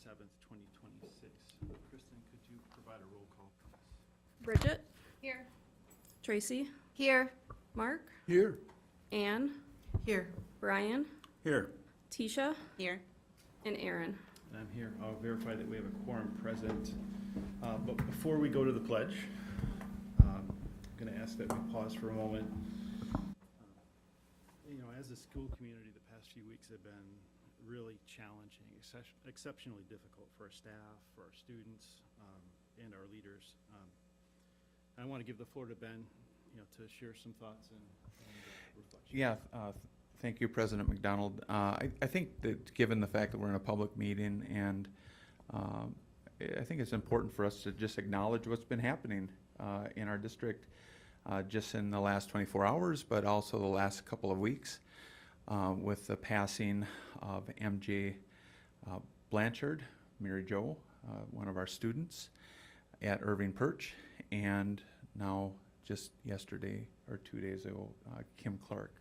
7th, 2026. Kristen, could you provide a roll call, please? Bridget, Here. Tracy, Here. Mark, Here. Ann, Here. Brian, Here. Tisha, Here. and Aaron. And I'm here. I'll verify that we have a quorum present. But before we go to the pledge, I'm going to ask that we pause for a moment. As a school community, the past few weeks have been really challenging, exceptionally difficult for our staff, for our students, and our leaders. I want to give the floor to Ben, to share some thoughts and reflections. Yeah, thank you, President McDonald. I think that given the fact that we're in a public meeting, and I think it's important for us to just acknowledge what's been happening in our district just in the last 24 hours, but also the last couple of weeks with the passing of MJ Blanchard, Mary Jo, one of our students at Irving Perch, and now just yesterday or 2 days ago, Kim Clark,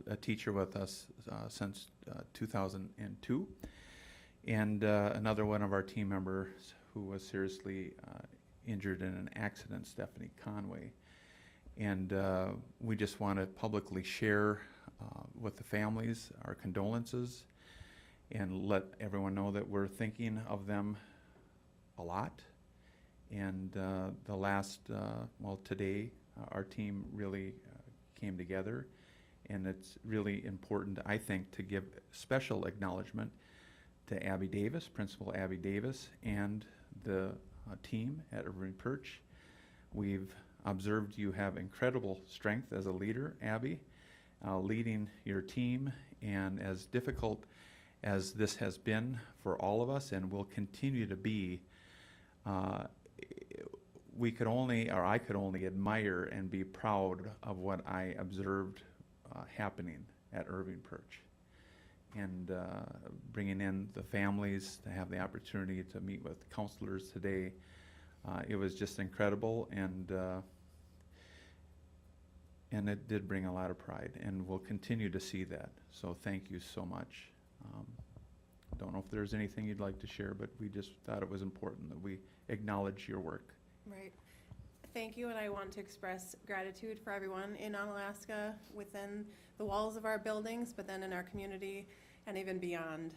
a teacher with us since 2002, and another one of our team members who was seriously injured in an accident, Stephanie Conway. And we just want to publicly share with the families our condolences and let everyone know that we're thinking of them a lot. And the last, today, our team really came together, and it's really important, I think, to give special acknowledgement to Abby Davis, Principal Abby Davis, and the team at Irving Perch. We've observed you have incredible strength as a leader, Abby, leading your team, and as difficult as this has been for all of us and will continue to be, I could only admire and be proud of what I observed happening at Irving Perch. And bringing in the families to have the opportunity to meet with counselors today, it was just incredible, and it did bring a lot of pride, and we'll continue to see that. So thank you so much. Don't know if there's anything you'd like to share, but we just thought it was important that we acknowledge your work. Right. Thank you, and I want to express gratitude for everyone in Alaska within the walls of our buildings, but then in our community and even beyond.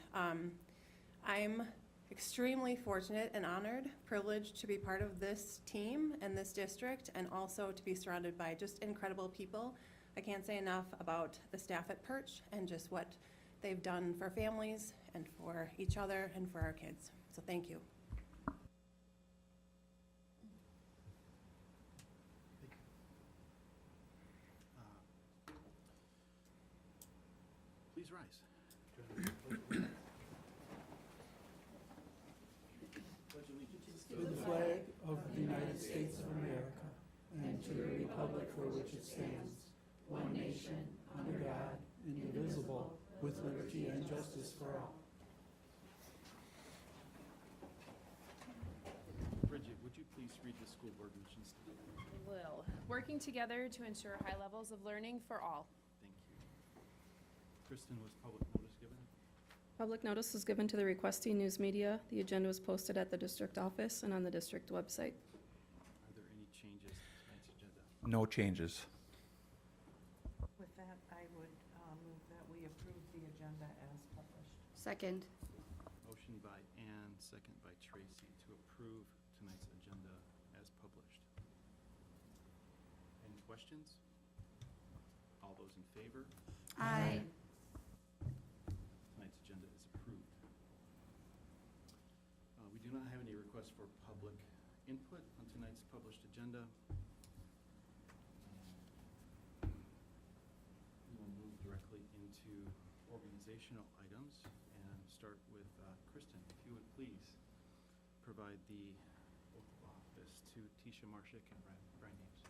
I'm extremely fortunate and honored, privileged to be part of this team and this district, and also to be surrounded by just incredible people. I can't say enough about the staff at Perch and just what they've done for families and for each other and for our kids. So thank you. Please rise. Pledge allegiance to the flag of the United States of America and to the republic for which it stands, one nation, under God, indivisible, with liberty and justice for all. Bridget, would you please read the school board mission statement? Will. Working together to ensure high levels of learning for all. Thank you. Kristen, was public notice given? Public notice was given to the requesting news media. The agenda was posted at the district office and on the district website. Are there any changes to tonight's agenda? No changes. With that, I would move that we approve the agenda as published. Second. Motion by Ann, second by Tracy to approve tonight's agenda as published. Any questions? All those in favor? Aye. Tonight's agenda is approved. We do not have any requests for public input on tonight's published agenda. We will move directly into organizational items and start with Kristen. If you would please provide the oath of office to Tisha Marshak and Brian James.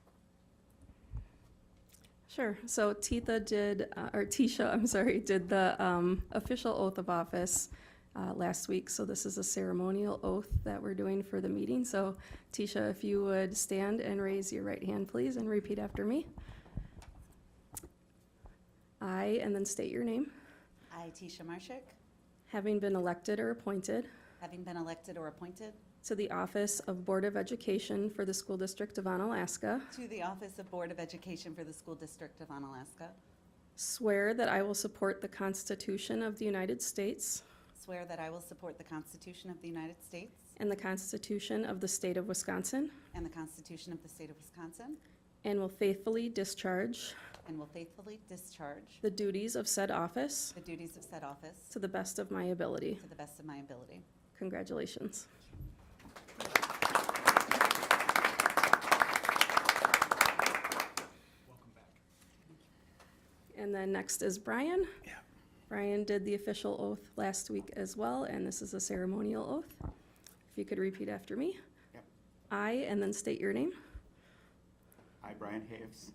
Sure. So Tisha did the official oath of office last week. So this is a ceremonial oath that we're doing for the meeting. So Tisha, if you would stand and raise your right hand, please, and repeat after me. I, and then state your name. I, Tisha Marshak, Having been elected or appointed having been elected or appointed to the office of Board of Education for the School District of Onalaska, to the office of Board of Education for the School District of Onalaska, swear that I will support the Constitution of the United States swear that I will support the Constitution of the United States and the Constitution of the State of Wisconsin, and the Constitution of the State of Wisconsin, and will faithfully discharge and will faithfully discharge the duties of said office the duties of said office to the best of my ability. to the best of my ability. Congratulations. Welcome back. And then next is Brian. Brian did the official oath last week as well, and this is a ceremonial oath. If you could repeat after me. Yep. I, and then state your name, I, Brian Haves,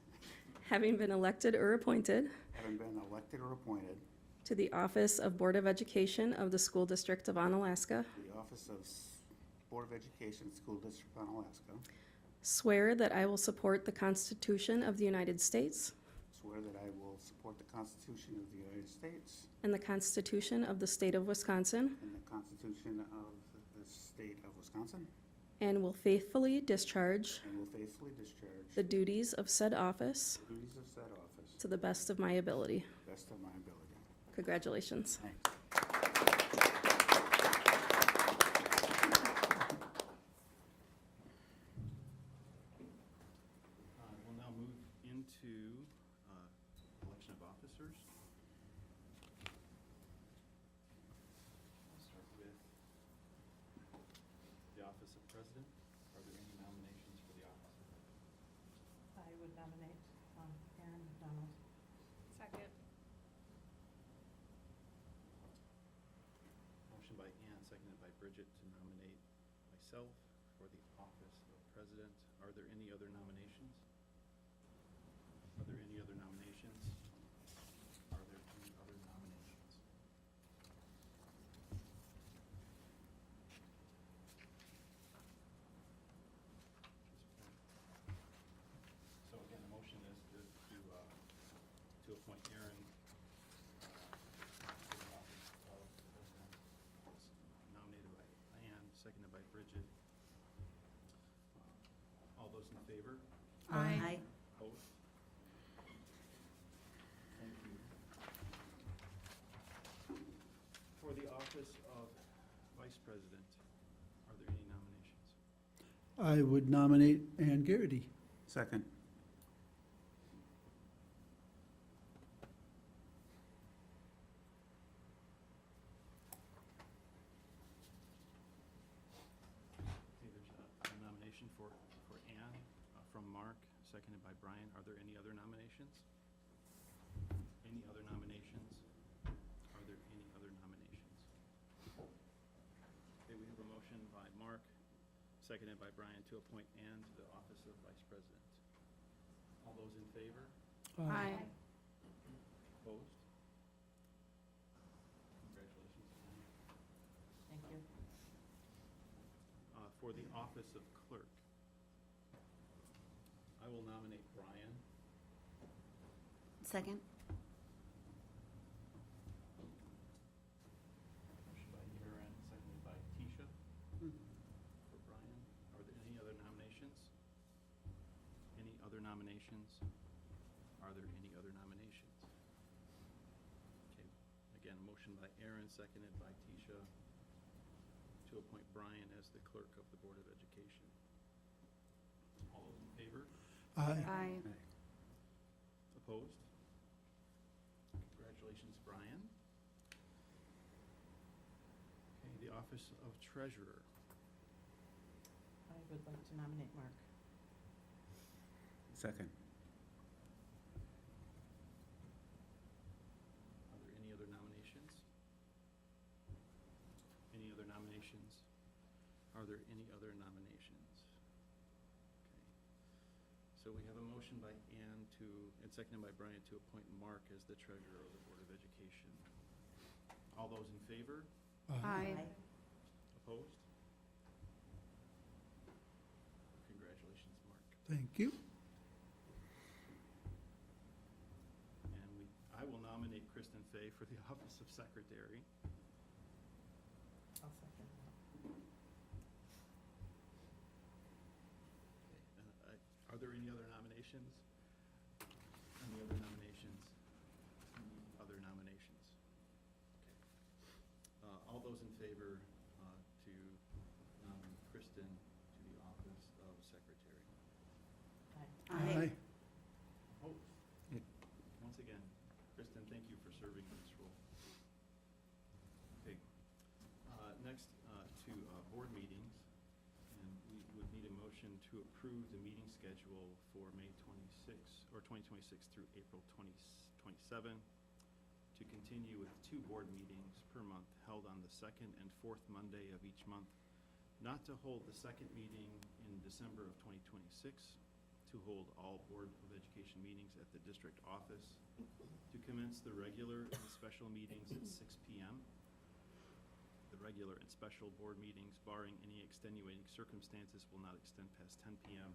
having been elected or appointed having been elected or appointed to the office of Board of Education of the School District of Onalaska, to the office of Board of Education, School District of Alaska, swear that I will support the Constitution of the United States swear that I will support the Constitution of the United States and the Constitution of the State of Wisconsin, and the Constitution of the State of Wisconsin, and will faithfully discharge and will faithfully discharge the duties of said office the duties of said office to the best of my ability. to the best of my ability. Congratulations. Thanks. We'll now move into election of officers. I'll start with the office of president. Are there any nominations for the office? I would nominate Aaron McDonald. Second. Motion by Ann, seconded by Bridget to nominate myself for the office of president. Are there any other nominations? Are there any other nominations? Are there any other nominations? So again, the motion is to appoint Aaron to the office of president. Nominated by Ann, seconded by Bridget. All those in favor? Aye. Opposed? Thank you. For the office of vice president, are there any nominations? I would nominate Ann Garrity. Second. Okay, there's a nomination for Ann from Mark, seconded by Brian. Are there any other nominations? Any other nominations? Are there any other nominations? Okay, we have a motion by Mark, seconded by Brian, to appoint Ann to the office of vice president. All those in favor? Aye. Opposed? Congratulations, Ann. Thank you. For the office of clerk, I will nominate Brian. Second? Motion by Aaron, seconded by Tisha. For Brian, are there any other nominations? Any other nominations? Are there any other nominations? Okay, again, motion by Aaron, seconded by Tisha, to appoint Brian as the clerk of the Board of Education. All those in favor? Aye. Opposed? Congratulations, Brian. Okay, the office of treasurer. I would like to nominate Mark. Second. Are there any other nominations? Any other nominations? Are there any other nominations? Okay. So we have a motion by Ann and seconded by Brian to appoint Mark as the treasurer of the Board of Education. All those in favor? Aye. Opposed? Congratulations, Mark. Thank you. And I will nominate Kristen Fay for the office of secretary. I'll second that. nominations? Any other nominations? Any other nominations? Okay. All those in favor to nominate Kristen to the office of secretary? Aye. Opposed? Once again, Kristen, thank you for serving in this role. Okay. Next, to board meetings, and we would need a motion to approve the meeting schedule for May 26, or 2026 through April 2027, to continue with 2 board meetings per month held on the second and fourth Monday of each month, not to hold the second meeting in December of 2026, to hold all Board of Education meetings at the district office, to commence the regular and special meetings at 6 p.m. The regular and special board meetings, barring any extenuating circumstances, will not extend past 10 p.m.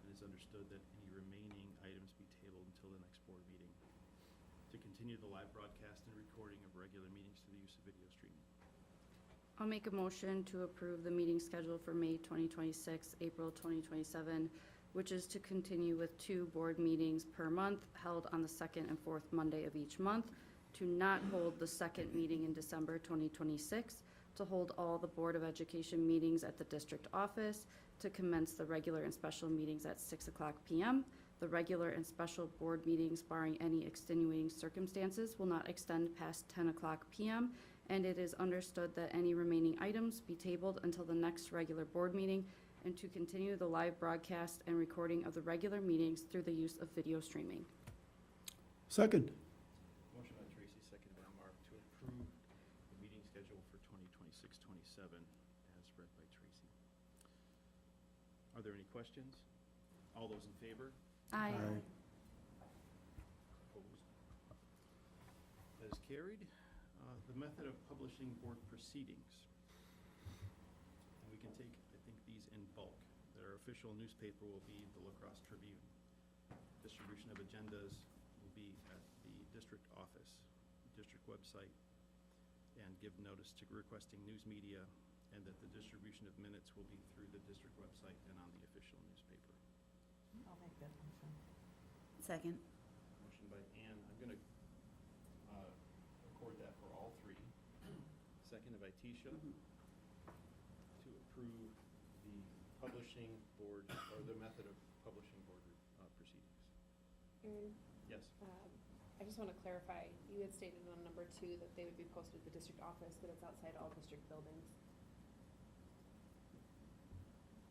It is understood that any remaining items be tabled until the next board meeting. To continue the live broadcast and recording of regular meetings to the use of video streaming. I'll make a motion to approve the meeting schedule for May 2026, April 2027, which is to continue with 2 board meetings per month held on the second and fourth Monday of each month, to not hold the second meeting in December 2026, to hold all the Board of Education meetings at the district office, to commence the regular and special meetings at 6 o'clock p.m. The regular and special board meetings, barring any extenuating circumstances, will not extend past 10 o'clock p.m., and it is understood that any remaining items be tabled until the next regular board meeting, and to continue the live broadcast and recording of the regular meetings through the use of video streaming. Second. Motion by Tracy, seconded by Mark, to approve the meeting schedule for 2026-27 as read by Tracy. Are there any questions? All those in favor? Aye. Opposed? That is carried. The method of publishing board proceedings. And we can take, I think, these in bulk. Their official newspaper will be the La Crosse Tribune. Distribution of agendas will be at the district office, district website, and give notice to requesting news media, and that the distribution of minutes will be through the district website and on the official newspaper. I'll make that motion. Second. Motion by Ann. I'm going to record that for all 3. Seconded by Tisha, to approve the publishing board, or the method of publishing board proceedings. Erin, Yes. I just want to clarify, you had stated on number 2 that they would be posted at the district office, but it's outside all district buildings.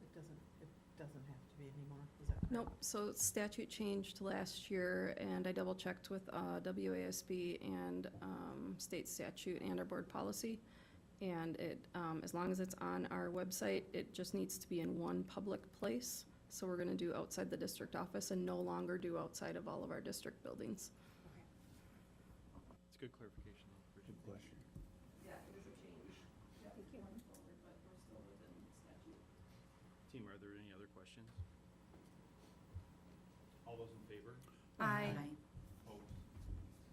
It doesn't have to be anymore, is that correct? Nope, so statute changed last year, and I double checked with WASB and state statute and our board policy. And it, as long as it's on our website, it just needs to be in one public place. So we're gonna do outside the district office and no longer do outside of all of our district buildings. Okay. It's good clarification. Good question. Yeah, it was a change. Thank you. Going forward, but we're still within statute. Team, are there any other questions? All those in favor? Aye. Opposed?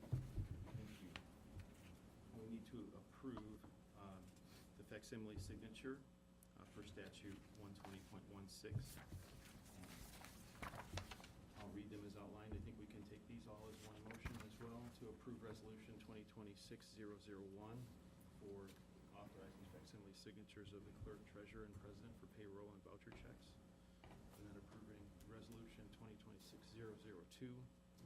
Thank you. We need to approve the facsimile signature for statute 120.16. I'll read them as outlined. I think we can take these all as one motion as well, to approve resolution 2026-001 for authorizing facsimile signatures of the clerk, treasurer, and president for payroll and voucher checks. And then approving resolution 2026-002,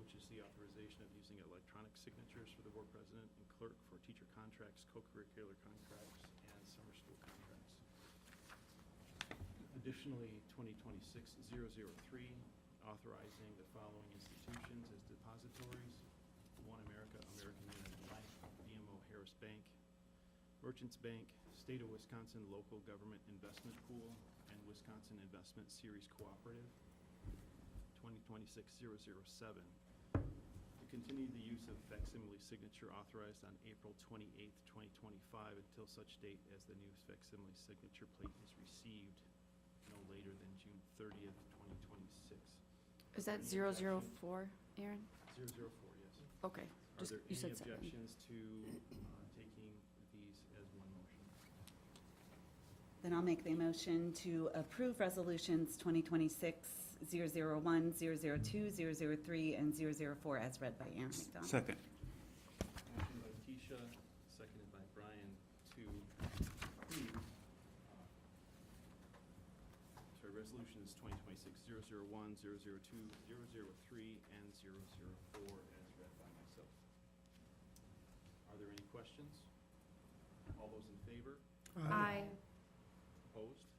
which is the authorization of using electronic signatures for the board president and clerk for teacher contracts, co-curricular contracts, and summer school contracts. Additionally, 2026-003, authorizing the following institutions as depositories: One America, American United Life, BMO Harris Bank, Merchants Bank, State of Wisconsin Local Government Investment Pool, and Wisconsin Investment Series Cooperative. 2026-007, to continue the use of facsimile signature authorized on April 28th, 2025 until such date as the new facsimile signature plate is received no later than June 30th, 2026. Is that Any 004, objection? Aaron? 004, yes. Okay, Are just, there you any said second. objections to taking these as one motion? Then I'll make the motion to approve resolutions 2026-004 001, 002, 003, and 004 as read by Aaron McDonald. Second. Motion by Keisha, seconded by Brian to approve. Resolution is 2026-001, 002, 003, and 004 as read by myself. Are there any questions? All those in favor? Aye. Opposed?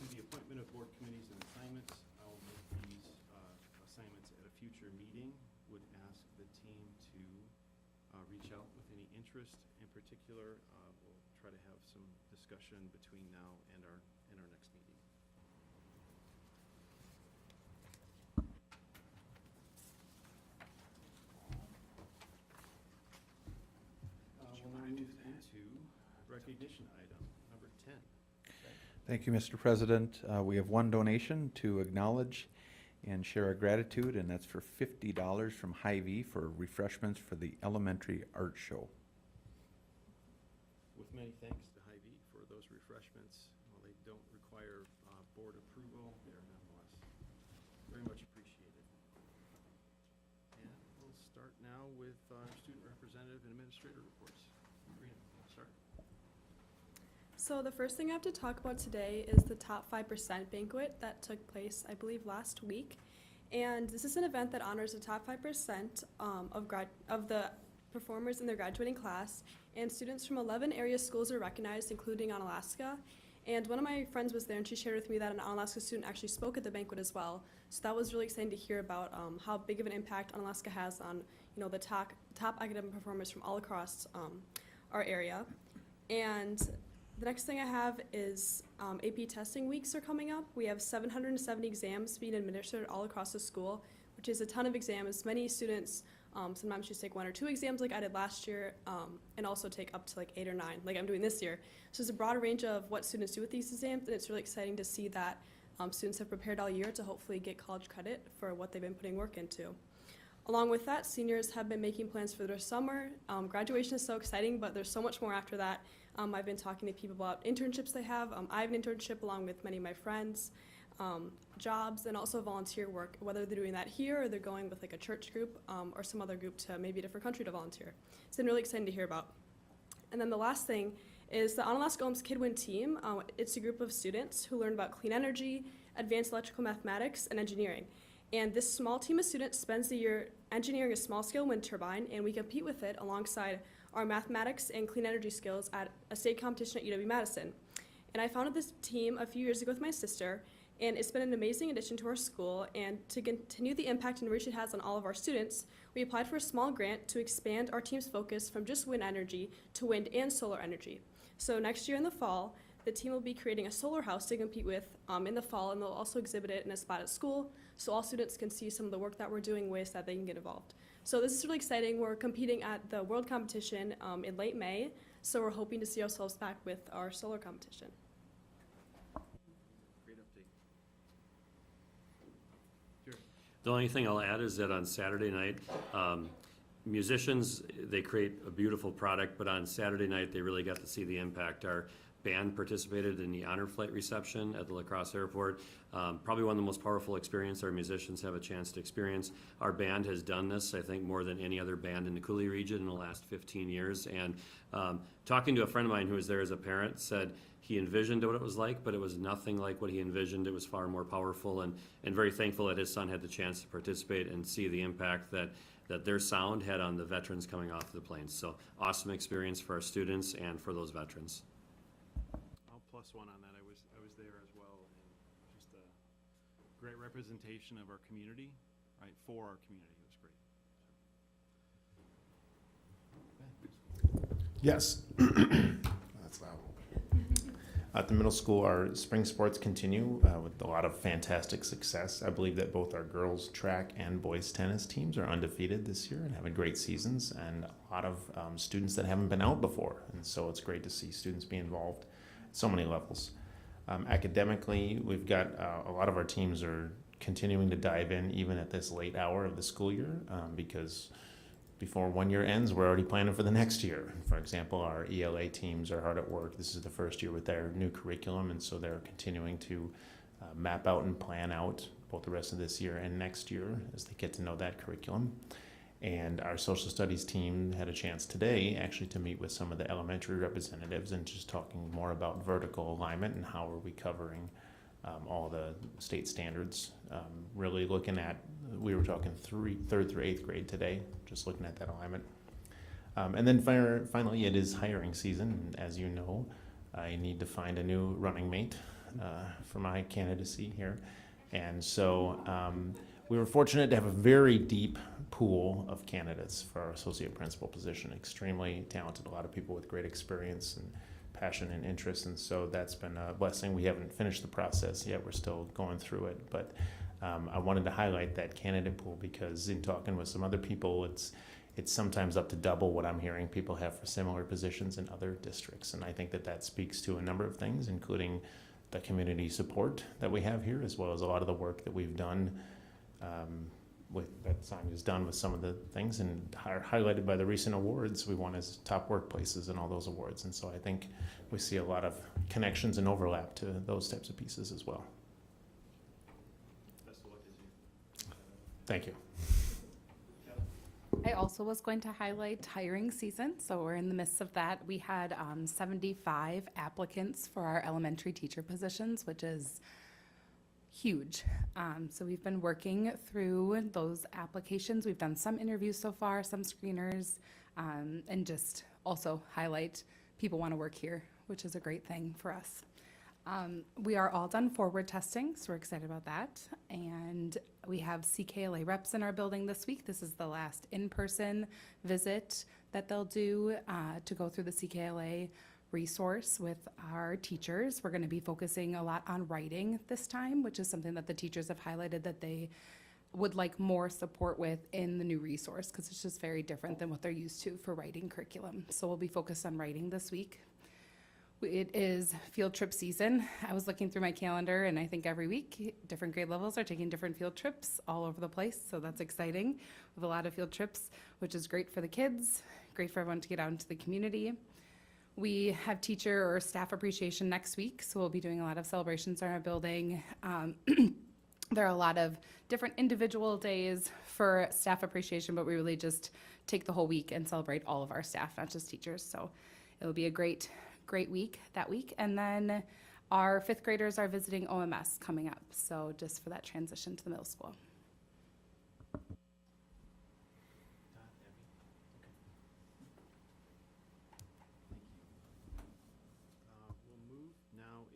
And to the appointment of board committees and assignments, I'll make these assignments at a future meeting. Would ask the team to reach out with any interest in particular. We'll try to have some discussion between now and our next meeting. We'll now move into recognition item number 10. Thank you, Mr. President. We have one donation to acknowledge and share our gratitude, and that's for $50 from Hy-Vee for refreshments for the elementary art show. With many thanks to Hy-Vee for those refreshments. While they don't require board approval, they're nonetheless very much appreciated. And we'll start now with student representative and administrator reports. Sabrina, we'll start. So the first thing I have to talk about today is the Top 5% banquet that took place, I believe, last week. And this is an event that honors the top 5% of the performers in their graduating class. And students from 11 area schools are recognized, including Onalaska. And one of my friends was there, and she shared with me that an Onalaska student actually spoke at the banquet as well. So that was really exciting to hear about how big of an impact Onalaska has on, the top academic performers from all across our area. And the next thing I have is AP testing weeks are coming up. We have 770 exams being administered all across the school, which is a ton of exams. Many students sometimes just take 1 or 2 exams like I did last year, and also take up to like 8 or 9 like I'm doing this year. So there's a broad range of what students do with these exams, and it's really exciting to see that students have prepared all year to hopefully get college credit for what they've been putting work into. Along with that, seniors have been making plans for their summer. Graduation is so exciting, but there's so much more after that. I've been talking to people about internships they have. I have an internship along with many of my friends, jobs, and also volunteer work, whether they're doing that here or they're going with like a church group or some other group to maybe a different country to volunteer. It's been really exciting to hear about. And then the last thing is the Onalaska Ohms Kidwin team. It's a group of students who learn about clean energy, advanced electrical mathematics, and engineering. And this small team of students spends the year engineering a small-scale wind turbine, and we compete with it alongside our mathematics and clean energy skills at a state competition at UW-Madison. And I founded this team a few years ago with my sister, and it's been an amazing addition to our school. And to continue the impact and reach it has on all of our students, we applied for a small grant to expand our team's focus from just wind energy to wind and solar energy. So next year in the fall, the team will be creating a solar house to compete with in the fall, and they'll also exhibit it in a spot at school, so all students can see some of the work that we're doing, ways that they can get involved. So this is really exciting. We're competing at the world competition in late May, so we're hoping to see ourselves back with our solar competition. Great update. Sure. The only thing I'll add is that on Saturday night, musicians, they create a beautiful product, but on Saturday night, they really got to see the impact. Our band participated in the honor flight reception at the La Crosse Airport. Probably one of the most powerful experiences our musicians have a chance to experience. Our band has done this, I think, more than any other band in the Cooley region in the last 15 years. And talking to a friend of mine who was there as a parent, said he envisioned what it was like, but it was nothing like what he envisioned. It was far more powerful, and very thankful that his son had the chance to participate and see the impact that their sound had on the veterans coming off the planes. So awesome experience for our students and for those veterans. I'll plus one on that. I was there as well, and just a great representation of our community, right, for our community. It was great. Yes. That's loud. At the middle school, our spring sports continue with a lot of fantastic success. I believe that both our girls track and boys tennis teams are undefeated this year and having great seasons, and a lot of students that haven't been out before. And so it's great to see students be involved at so many levels. Academically, we've got a lot of our teams are continuing to dive in even at this late hour of the school year because before 1 year ends, we're already planning for the next year. For example, our ELA teams are hard at work. This is the first year with their new curriculum, and so they're continuing to map out and plan out both the rest of this year and next year as they get to know that curriculum. And our social studies team had a chance today actually to meet with some of the elementary representatives and just talking more about vertical alignment and how are we covering all the state standards. Really looking at, we were talking third through eighth grade today, just looking at that alignment. And then finally, it is hiring season. And as you know, I need to find a new running mate for my candidacy here. And so we were fortunate to have a very deep pool of candidates for our associate principal position. Extremely talented, a lot of people with great experience and passion and interest, and so that's been a blessing. We haven't finished the process yet. We're still going through it, but I wanted to highlight that candidate pool because in talking with some other people, it's sometimes up to double what I'm hearing people have for similar positions in other districts, and I think that speaks to a number of things, including the community support that we have here, as well as a lot of the work that we've done that Sonia's done with some of the things, and highlighted by the recent awards we won as top workplaces and all those awards. And so I think we see a lot of connections and overlap to those types of pieces as well. Best of luck as you. Thank you. I also was going to highlight hiring season, so we're in the midst of that. We had 75 applicants for our elementary teacher positions, which is huge. So we've been working through those applications. We've done some interviews so far, some screeners, and just also highlight people want to work here, which is a great thing for us. We are all done forward testing, so we're excited about that. And we have CKLA reps in our building this week. This is the last in-person visit that they'll do to go through the CKLA resource with our teachers. We're going to be focusing a lot on writing this time, which is something that the teachers have highlighted that they would like more support with in the new resource because it's just very different than what they're used to for writing curriculum. So we'll be focused on writing this week. It is field trip season. I was looking through my calendar and I think every week different grade levels are taking different field trips all over the place. So that's exciting. We have a lot of field trips, which is great for the kids, great for everyone to get out into the community. We have teacher or staff appreciation next week, so we'll be doing a lot of celebrations in our building. There are a lot of different individual days for staff appreciation, but we really just take the whole week and celebrate all of our staff, not just teachers. So it'll be a great week that week. And then our fifth graders are visiting OMS coming up, so just for that transition to the middle school.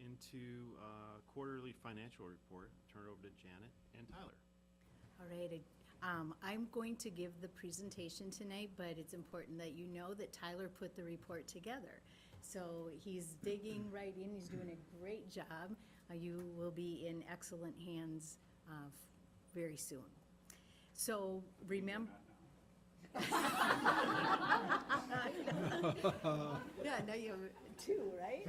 Into quarterly financial report. Turn it over to Janet and Tyler. All right. I'm going to give the presentation tonight, but it's important that you know that Tyler put the report together. So he's digging right in. He's doing a great job. You will be in excellent hands very soon. So remember. Yeah, now you have two, right?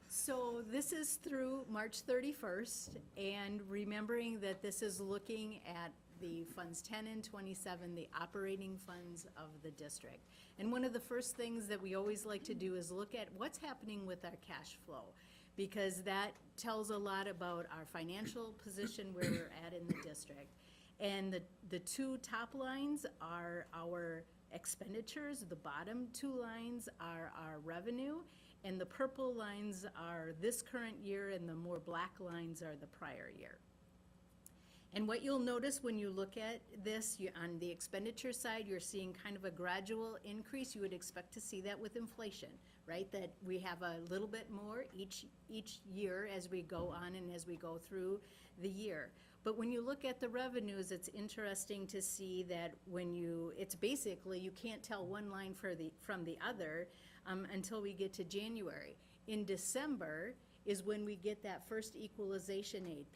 So this is through March 31st, and remembering that this is looking at the funds 10 and 27, the operating funds of the district. And one of the first things that we always like to do is look at what's happening with our cash flow, because that tells a lot about our financial position where we're at in the district. And the two top lines are our expenditures, the bottom two lines are our revenue, and the purple lines are this current year, and the more black lines are the prior year. And what you'll notice when you look at this, on the expenditure side, you're seeing kind of a gradual increase. You would expect to see that with inflation, right? That we have a little bit more each year as we go on and as we go through the year. But when you look at the revenues, it's interesting to see that it's basically, you can't tell one line from the other until we get to January. In December is when we get that first equalization aid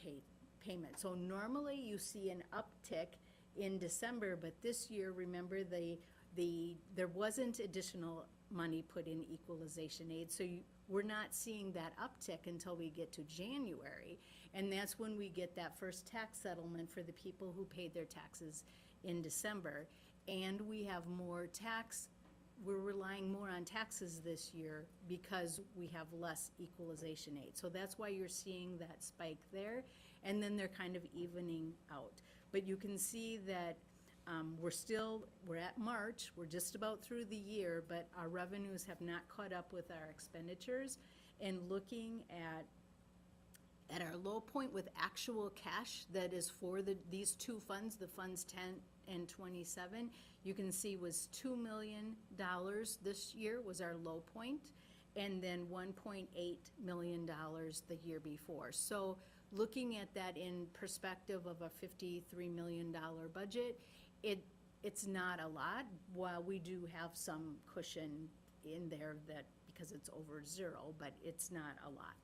payment. So normally you see an uptick in December, but this year, remember, there wasn't additional money put in equalization aid, so we're not seeing that uptick until we get to January, and that's when we get that first tax settlement for the people who paid their taxes in December, and we have we're relying more on taxes this year because we have less equalization aid. So that's why you're seeing that spike there, and then they're kind of evening out. But you can see that we're at March, we're just about through the year, but our revenues have not caught up with our expenditures. And looking at our low point with actual cash that is for these two funds, the funds 10 and 27, you can see was $2 million this year was our low point, and then $1.8 million the year before. So looking at that in perspective of a $53 million budget, it's not a lot, while we do have some cushion in there that because it's over zero, but it's not a lot.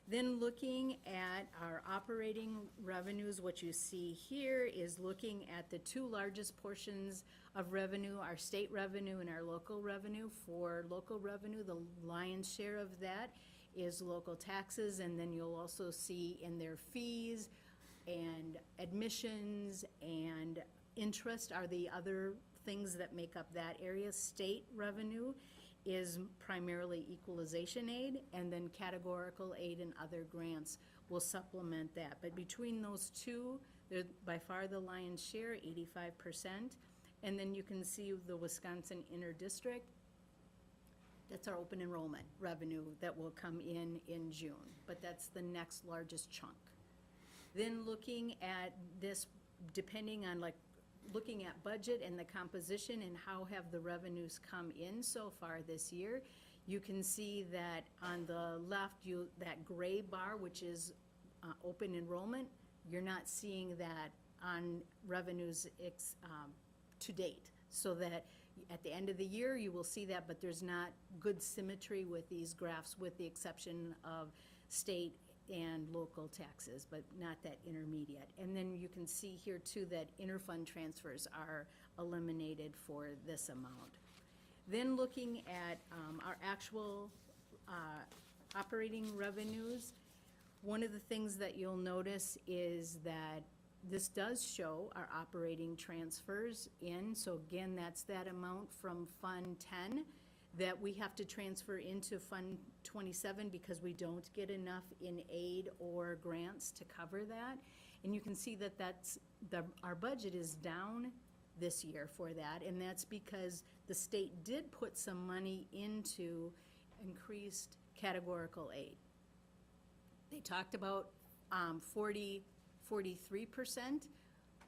Then looking at our operating revenues, what you see here is looking at the two largest portions of revenue, our state revenue and our local revenue. For local revenue, the lion's share of that is local taxes, and then you'll also see in their fees and admissions and interest are the other things that make up that area. State revenue is primarily equalization aid, and then categorical aid and other grants will supplement that. But between those two, they're by far the lion's share, 85%. And then you can see the Wisconsin Interdistrict. That's our open enrollment revenue that will come in June, but that's the next largest chunk. Then looking at this, depending on looking at budget and the composition and how have the revenues come in so far this year, you can see that on the left, that gray bar, which is open enrollment, you're not seeing that on revenues to date. So that at the end of the year, you will see that, but there's not good symmetry with these graphs, with the exception of state and local taxes, but not that intermediate. And then you can see here too that interfund transfers are eliminated for this amount. Then looking at our actual operating revenues, one of the things that you'll notice is that this does show our operating transfers in. So again, that's that amount from Fund 10 that we have to transfer into Fund 27 because we don't get enough in aid or grants to cover that. And you can see that our budget is down this year for that, and that's because the state did put some money into increased categorical aid. They talked about 43%.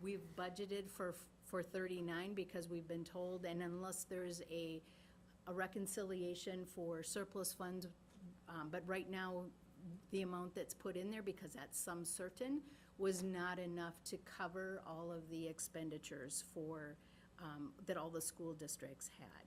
We've budgeted for 39 because we've been told, and unless there's a reconciliation for surplus funds, but right now the amount that's put in there, because that's some certain, was not enough to cover all of the expenditures for that all the school districts had.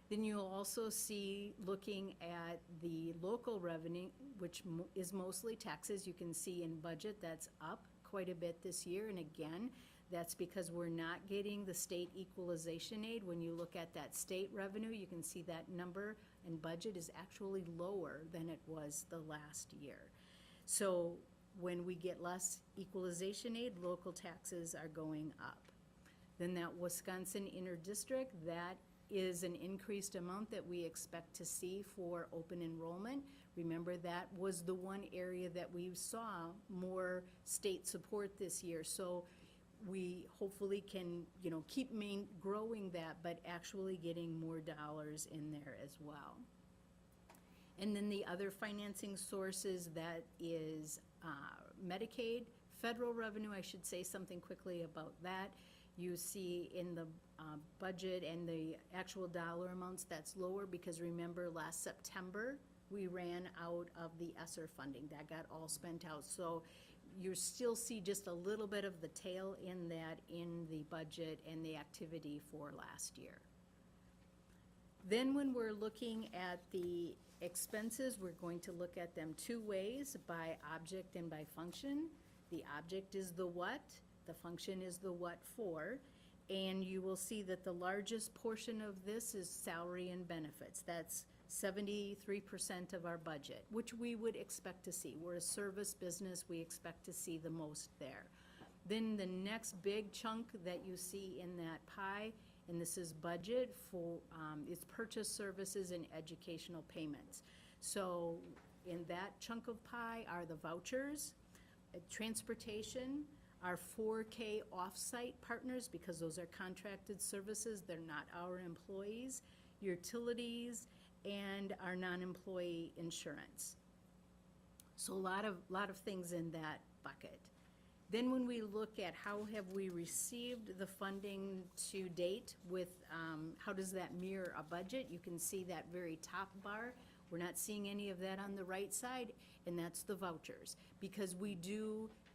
Then you'll also see, looking at the local revenue, which is mostly taxes, you can see in budget that's up quite a bit this year, and again, that's because we're not getting the state equalization aid. When you look at that state revenue, you can see that number and budget is actually lower than it was the last year. So when we get less equalization aid, local taxes are going up. Then that Wisconsin Interdistrict, that is an increased amount that we expect to see for open enrollment. Remember, that was the one area that we saw more state support this year. So we hopefully can, keep growing that, but actually getting more dollars in there as well. And then the other financing sources, that is Medicaid, federal revenue. I should say something quickly about that. You see in the budget and the actual dollar amounts, that's lower because remember last September we ran out of the ESSER funding. That got all spent out. So you still see just a little bit of the tail in that in the budget and the activity for last year. Then when we're looking at the expenses, we're going to look at them two ways, by object and by function. The object is the what, the function is the what for, and you will see that the largest portion of this is salary and benefits. That's 73% of our budget, which we would expect to see. We're a service business, we expect to see the most there. Then the next big chunk that you see in that pie, and this is budget for, is purchase services and educational payments. So in that chunk of pie are the vouchers, transportation, our 4K off-site partners, because those are contracted services, they're not our employees, utilities, and our non-employee insurance. So a lot of things in that bucket. Then when we look at how have we received the funding to date with, how does that mirror a budget? You can see that very top bar. We're not seeing any of that on the right side, and that's the vouchers. Because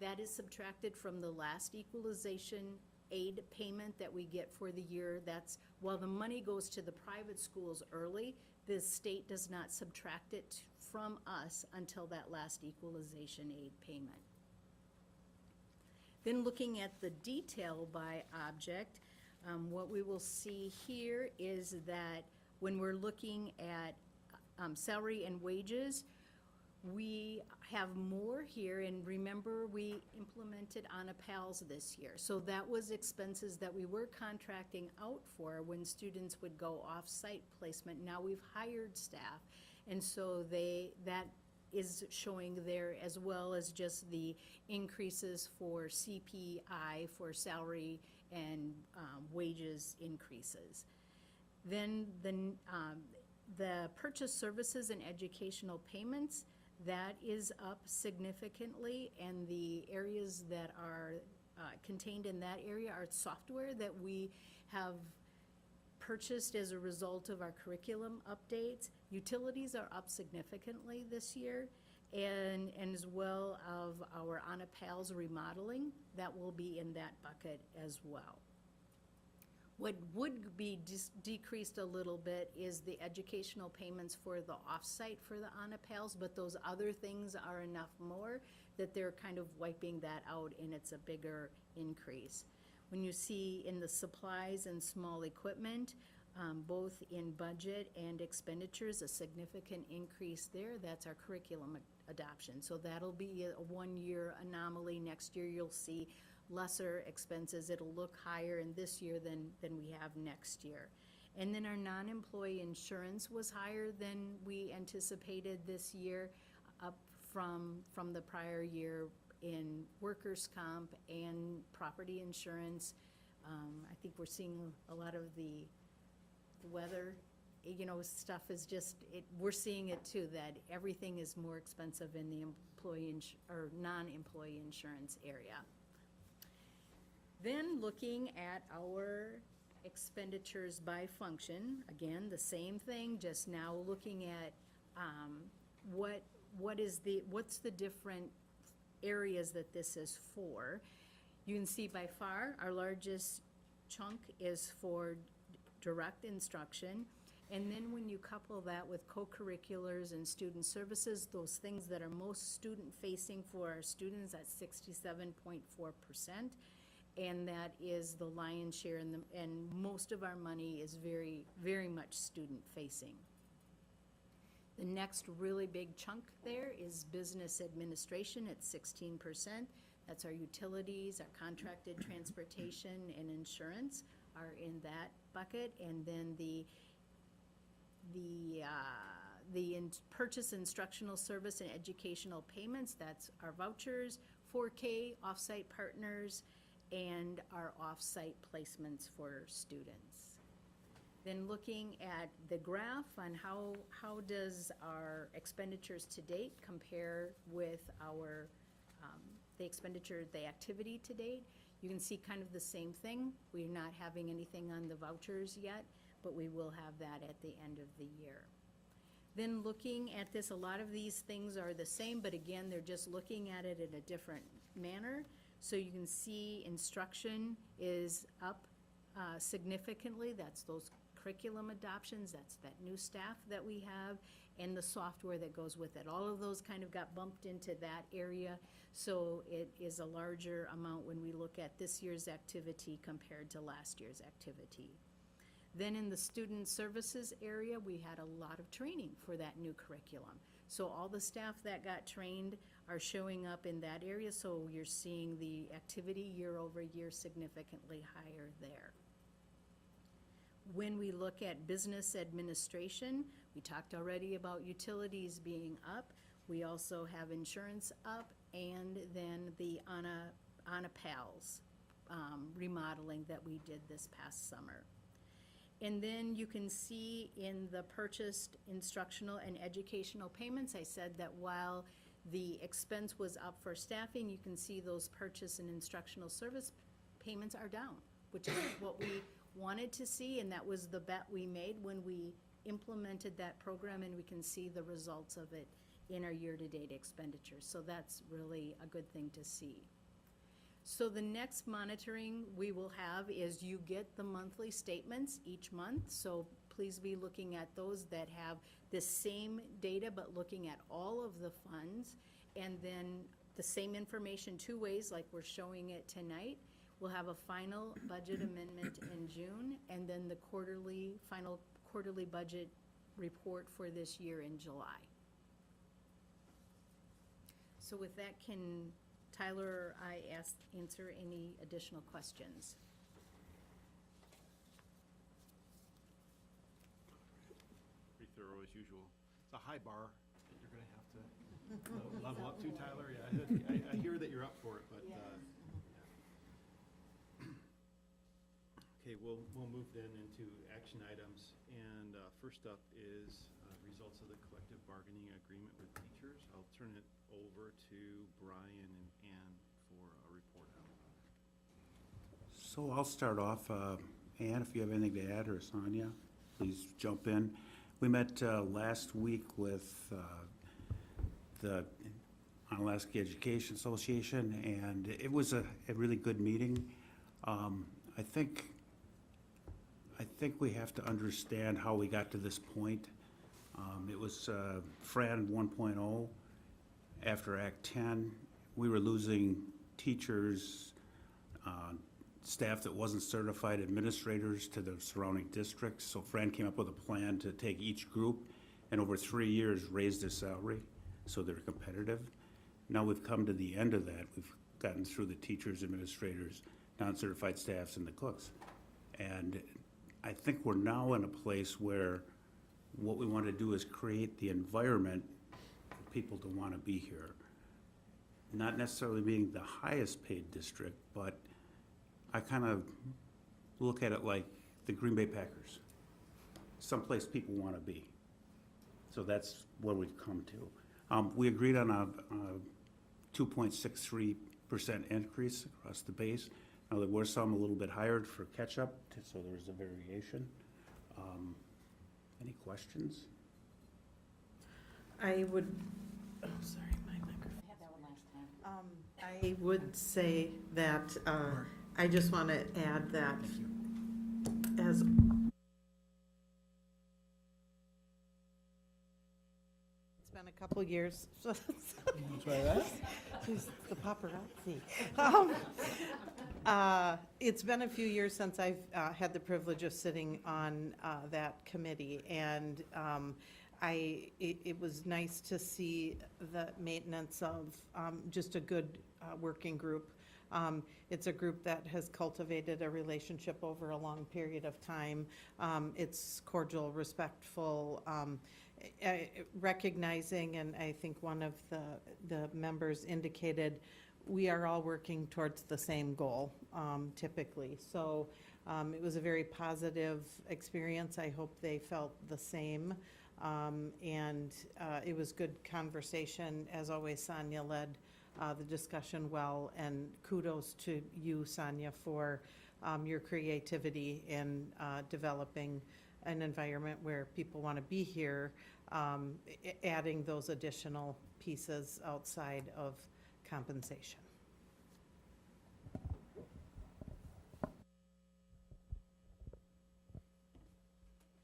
that is subtracted from the last equalization aid payment that we get for the year. That's, while the money goes to the private schools early, the state does not subtract it from us until that last equalization aid payment. Then looking at the detail by object, what we will see here is that when we're looking at salary and wages, we have more here, and remember we implemented ANAPALS this year. So that was expenses that we were contracting out for when students would go off-site placement. Now we've hired staff, and so that is showing there, as well as just the increases for CPI for salary and wages increases. Then the purchase services and educational payments, that is up significantly, and the areas that are contained in that area are software that we have purchased as a result of our curriculum updates. Utilities are up significantly this year, and as well of our ANAPALS remodeling, that will be in that bucket as well. What would be decreased a little bit is the educational payments for the off-site for the ANAPALS, but those other things are enough more that they're kind of wiping that out, and it's a bigger increase. When you see in the supplies and small equipment, both in budget and expenditures, a significant increase there. That's our curriculum adoption. So that'll be a one-year anomaly. Next year you'll see lesser expenses. It'll look higher in this year than we have next year. And then our non-employee insurance was higher than we anticipated this year, up from the prior year in workers' comp and property insurance. I think we're seeing a lot of the weather, stuff is just, we're seeing it too, that everything is more expensive in the employee or non-employee insurance area. Then looking at our expenditures by function, again, the same thing, just now looking at what's the different areas that this is for. You can see by far our largest chunk is for direct instruction, and then when you couple that with co-curriculars and student services, those things that are most student-facing for our students, at 67.4%, and that is the lion's share, and most of our money is very, very much student-facing. The next really big chunk there is business administration at 16%. That's our utilities, our contracted transportation, and insurance are in that bucket. And then the purchase instructional service and educational payments, that's our vouchers, 4K off-site partners, and our off-site placements for students. Then looking at the graph on how does our expenditures to date compare with our the activity to date, you can see kind of the same thing. We're not having anything on the vouchers yet, but we will have that at the end of the year. Then looking at this, a lot of these things are the same, but again, they're just looking at it in a different manner. So you can see instruction is up significantly. That's those curriculum adoptions, that's that new staff that we have, and the software that goes with it. All of those kind of got bumped into that area, so it is a larger amount when we look at this year's activity compared to last year's activity. Then in the student services area, we had a lot of training for that new curriculum. So all the staff that got trained are showing up in that area, so you're seeing the activity year over year significantly higher there. When we look at business administration, we talked already about utilities being up. We also have insurance up, and then the Anna Pals remodeling that we did this past summer. And then you can see in the purchased instructional and educational payments, I said that while the expense was up for staffing, you can see those purchase and instructional service payments are down, which is what we wanted to see, and that was the bet we made when we implemented that program, and we can see the results of it in our year-to-date expenditures. So that's really a good thing to see. So the next monitoring we will have is you get the monthly statements each month, so please be looking at those that have the same data but looking at all of the funds, and then the same information two ways like we're showing it tonight. We'll have a final budget amendment in June, and then the final quarterly budget report for this year in July. So with that, can Tyler or I answer any additional questions? Pretty thorough as usual. It's a high bar that you're gonna have to level up to, Tyler. Yeah, I hear that you're up for it, but, Okay, we'll move then into action items, and first up is results of the collective bargaining agreement with teachers. I'll turn it over to Brian and Ann for a report out. So I'll start off. Ann, if you have anything to add, or Sonia, please jump in. We met last week with the Onalaska Education Association, and it was a really good meeting. I think we have to understand how we got to this point. It was Fran 1.0. After Act 10, we were losing teachers, staff that wasn't certified, administrators to the surrounding districts. So Fran came up with a plan to take each group and over 3 years raise their salary so they're competitive. Now we've come to the end of that. We've gotten through the teachers, administrators, non-certified staffs, and the cooks. And I think we're now in a place where what we want to do is create the environment for people to want to be here. Not necessarily being the highest paid district, but I kind of look at it like the Green Bay Packers, someplace people want to be. So that's where we've come to. We agreed on a 2.63% increase across the base. Now, there were some a little bit higher for catch-up, so there's a variation. Any questions? I would, oh, sorry, my microphone. I had that one last time. I would say that, I just want to add that as it's been a couple years. Try that? Jeez, the paparazzi. It's been a few years since I've had the privilege of sitting on that committee, and it was nice to see the maintenance of just a good working group. It's a group that has cultivated a relationship over a long period of time. It's cordial, respectful, recognizing, and I think one of the members indicated, we are all working towards the same goal, typically. So it was a very positive experience. I hope they felt the same. And it was good conversation. As always, Sonia led the discussion well, and kudos to you, Sonia, for your creativity in developing an environment where people want to be here, adding those additional pieces outside of compensation.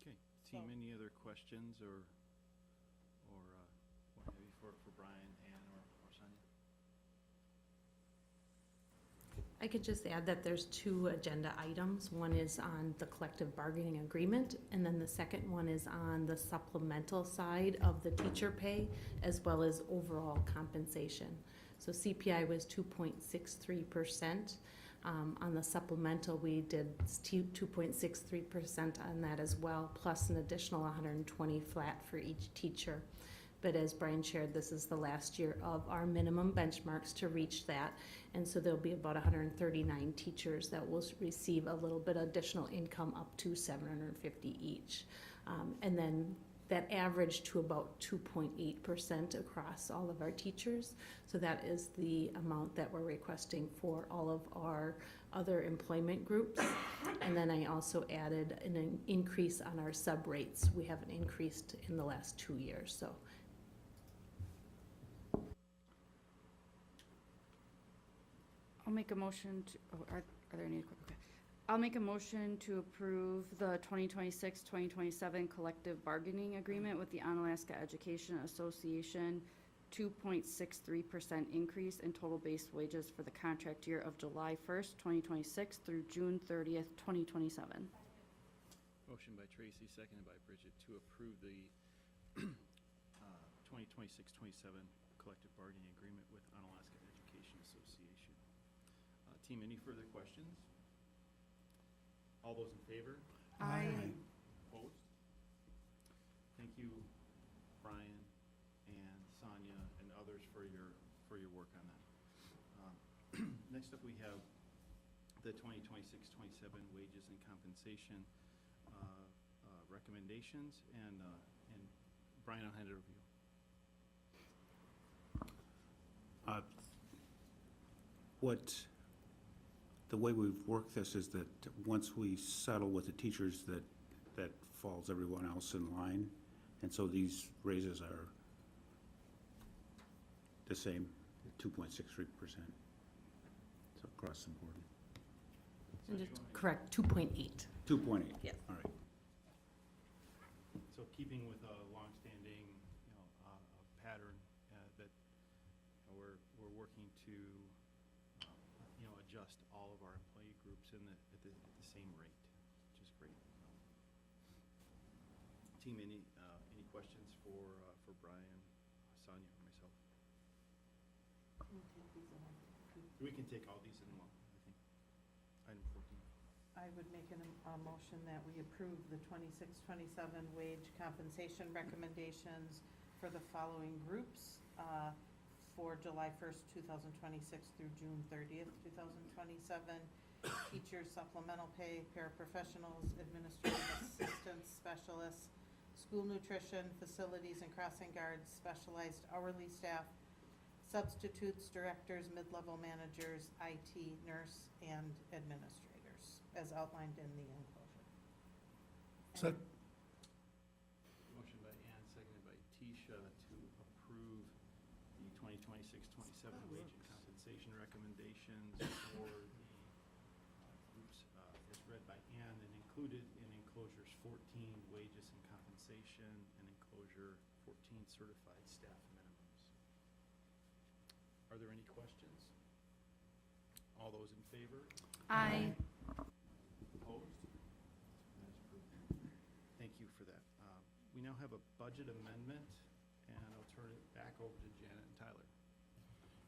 Okay, team, any other questions or what have you for Brian, Ann, or Sonia? I could just add that there's two agenda items. One is on the collective bargaining agreement, and then the second one is on the supplemental side of the teacher pay, as well as overall compensation. So CPI was 2.63%. On the supplemental, we did 2.63% on that as well, plus an additional 120 flat for each teacher. But as Brian shared, this is the last year of our minimum benchmarks to reach that. And so there'll be about 139 teachers that will receive a little bit additional income up to $750 each. And then that averaged to about 2.8% across all of our teachers. So that is the amount that we're requesting for all of our other employment groups. And then I also added an increase on our sub rates. We haven't increased in the last 2 years, so. I'll make a motion to, are there any, okay. I'll make a motion to approve the 2026-2027 collective bargaining agreement with the Onalaska Education Association, 2.63% increase in total base wages for the contract year of July 1st, 2026 through June 30th, 2027. Motion by Tracy, seconded by Bridget, to approve the 2026-27 collective bargaining agreement with Onalaska Education Association. Team, any further questions? All those in favor? Aye. Opposed? Thank you, Brian and Sonia and others for your work on that. Next up, we have the 2026-27 wages and compensation recommendations, and Brian, I'll hand it over to you. The way we've worked this is that once we settle with the teachers, that falls everyone else in line. And so these raises are the same, 2.63%. So across the board. And just correct, 2.8. 2.8. Yes. All right. So keeping with a longstanding, pattern that we're working to, adjust all of our employee groups at the same rate, which is great. Team, any questions for Brian, Sonia, or myself? We can take all these in one, I think. Item 14. I would make a motion that we approve the 26-27 wage compensation recommendations for the following groups for July 1st, 2026 through June 30th, 2027. Teachers, supplemental pay, paraprofessionals, administrative assistants, specialists, school nutrition, facilities and crossing guards, specialized hourly staff, substitutes, directors, mid-level managers, IT, nurse, and administrators, as outlined in the enclosure. Motion by Ann, seconded by Tisha to approve the 2026-27 wage and compensation recommendations for the groups as read by Ann and included in enclosures 14 wages and compensation and enclosure 14 certified staff minimums. Are there any questions? All those in favor? Aye. Opposed? That is approved. Thank you for that. We now have a budget amendment, and I'll turn it back over to Janet and Tyler.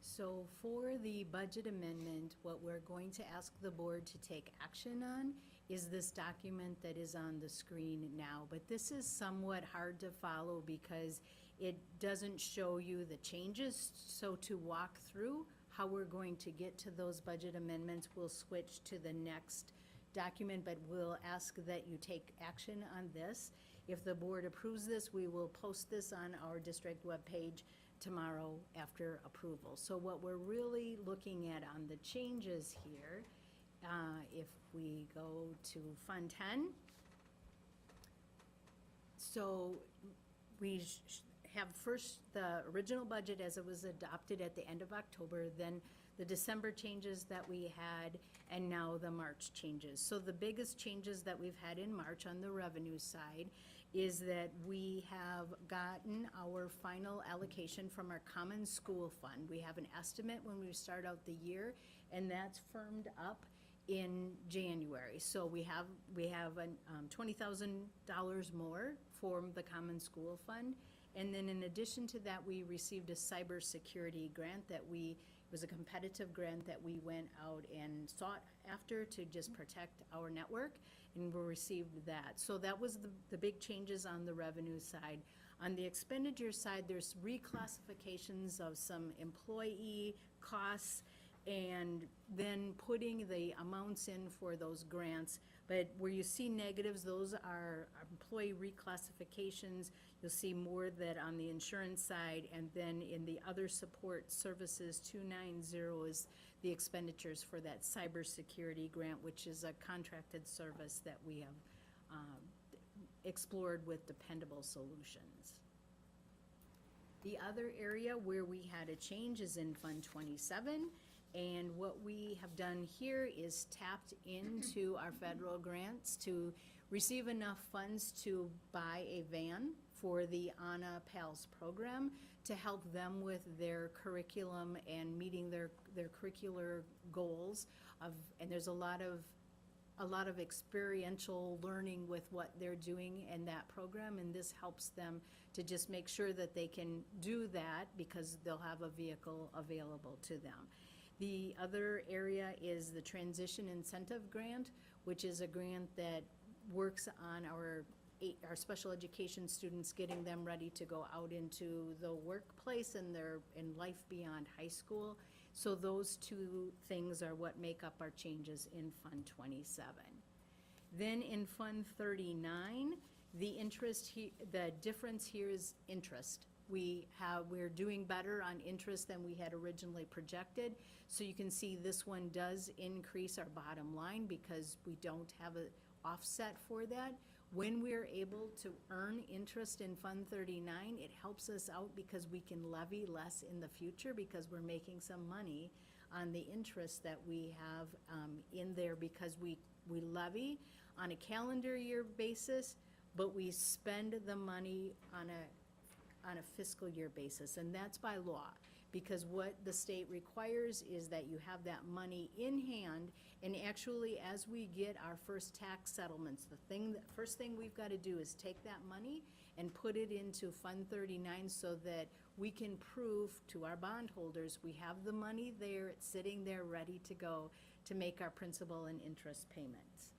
So for the budget amendment, what we're going to ask the board to take action on is this document that is on the screen now. But this is somewhat hard to follow because it doesn't show you the changes. So to walk through how we're going to get to those budget amendments, we'll switch to the next document, but we'll ask that you take action on this. If the board approves this, we will post this on our district webpage tomorrow after approval. So what we're really looking at on the changes here, if we go to Fund 10, so we have first the original budget as it was adopted at the end of October, then the December changes that we had, and now the March changes. So the biggest changes that we've had in March on the revenue side is that we have gotten our final allocation from our common school fund. We have an estimate when we start out the year, and that's firmed up in January. So we have $20,000 more for the Common School Fund. And then in addition to that, we received a cybersecurity grant it was a competitive grant that we went out and sought after to just protect our network, and we received that. So that was the big changes on the revenue side. On the expenditure side, there's reclassifications of some employee costs and then putting the amounts in for those grants. But where you see negatives, those are employee reclassifications. You'll see more that on the insurance side, and then in the other support services, 290 is the expenditures for that cybersecurity grant, which is a contracted service that we have explored with Dependable Solutions. The other area where we had a change is in Fund 27. And what we have done here is tapped into our federal grants to receive enough funds to buy a van for the Anna PALS program to help them with their curriculum and meeting their curricular goals and there's a lot of experiential learning with what they're doing in that program, and this helps them to just make sure that they can do that because they'll have a vehicle available to them. The other area is the Transition Incentive Grant, which is a grant that works on our special education students, getting them ready to go out into the workplace and in life beyond high school. So those two things are what make up our changes in Fund 27. Then in Fund 39, the difference here is interest. We're doing better on interest than we had originally projected. So you can see this one does increase our bottom line because we don't have an offset for that. When we're able to earn interest in Fund 39, it helps us out because we can levy less in the future because we're making some money on the interest that we have in there because we levy on a calendar year basis, but we spend the money on a fiscal year basis, and that's by law, because what the state requires is that you have that money in hand, and actually as we get our first tax settlements, the first thing we've got to do is take that money and put it into Fund 39 so that we can prove to our bondholders we have the money there, it's sitting there ready to go to make our principal and interest payments.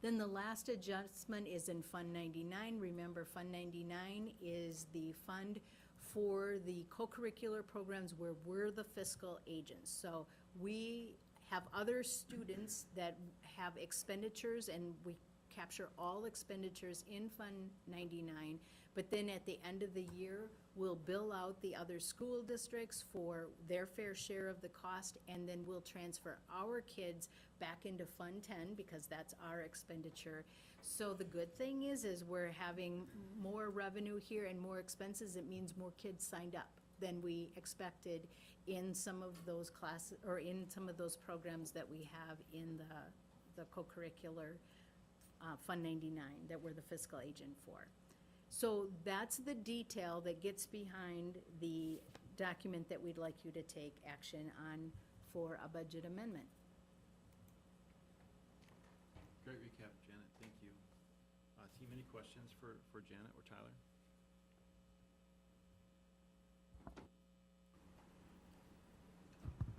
Then the last adjustment is in Fund 99. Remember, Fund 99 is the fund for the co-curricular programs where we're the fiscal agents. So we have other students that have expenditures, and we capture all expenditures in Fund 99, but then at the end of the year, we'll bill out the other school districts for their fair share of the cost, and then we'll transfer our kids back into Fund 10 because that's our expenditure. So the good thing is we're having more revenue here and more expenses. It means more kids signed up than we expected in some of those classes or in some of those programs that we have in the co-curricular Fund 99 that we're the fiscal agent for. So that's the detail that gets behind the document that we'd like you to take action on for a budget amendment. Great recap, Janet, thank you. Team, any questions for Janet or Tyler?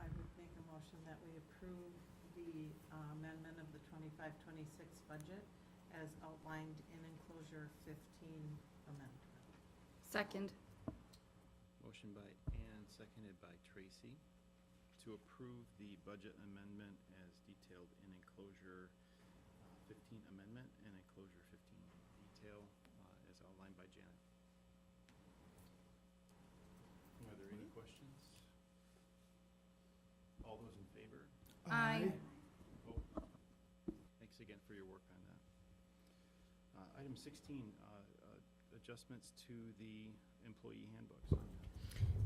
I would make a motion that we approve the amendment of the 25-26 budget as outlined in enclosure 15 amendment. Second. Motion by Ann, seconded by Tracy, to approve the budget amendment as detailed in enclosure 15 amendment and enclosure 15 detail as outlined by Janet. Are there any questions? All those in favor? Aye. Thanks again for your work on that. Item 16, adjustments to the employee handbooks.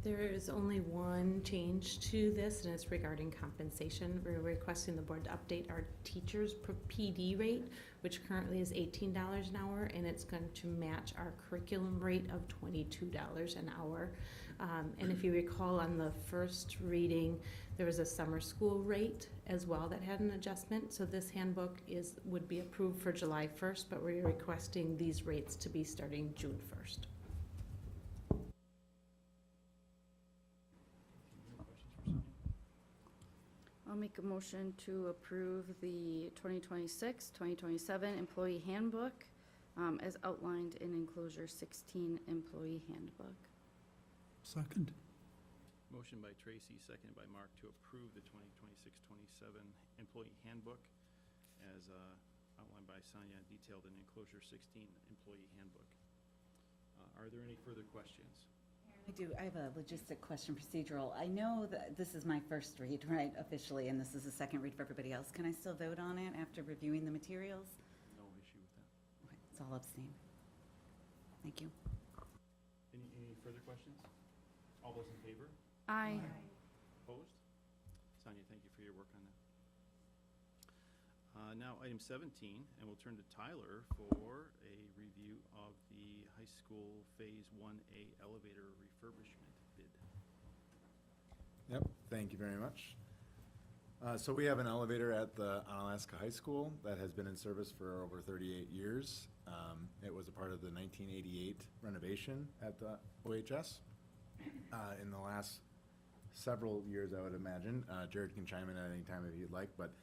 There is only one change to this, and it's regarding compensation. We're requesting the board to update our teachers' PD rate, which currently is $18 an hour, and it's going to match our curriculum rate of $22 an hour. And if you recall on the first reading, there was a summer school rate as well that had an adjustment. So this handbook would be approved for July 1st, but we're requesting these rates to be starting June 1st. I'll make a motion to approve the 2026-2027 employee handbook as outlined in enclosure 16 employee handbook. Second. Motion by Tracy, seconded by Mark to approve the 2026-27 employee handbook as outlined by Sonia, detailed in enclosure 16 employee handbook. Are there any further questions? I do. I have a logistic question, procedural. I know that this is my first read, right, officially, and this is the second read for everybody else. Can I still vote on it after reviewing the materials? No issue with that. Okay, so I'll abstain. Thank you. Any further questions? All those in favor? Aye. Opposed? Sonia, thank you for your work on that. Now, item 17, and we'll turn to Tyler for a review of the high school Phase 1A elevator refurbishment bid. Yep, thank you very much. So we have an elevator at the Onalaska High School that has been in service for over 38 years. It was a part of the 1988 renovation at the OHS. In the last several years, I would imagine. Jared can chime in at any time if you'd like, but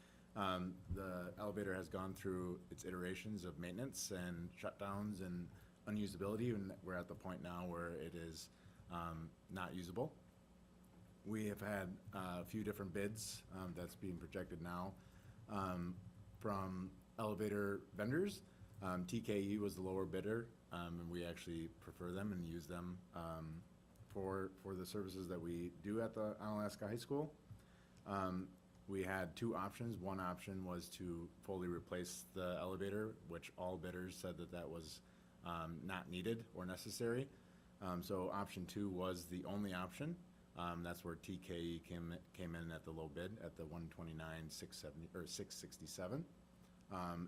the elevator has gone through its iterations of maintenance and shutdowns and unusability, and we're at the point now where it is not usable. We have had a few different bids that's being projected now from elevator vendors. TKE was the lower bidder, and we actually prefer them and use them for the services that we do at the Onalaska High School. We had two options. One option was to fully replace the elevator, which all bidders said that that was not needed or necessary. So option 2 was the only option. That's where TKE came in at the low bid at the $129,667,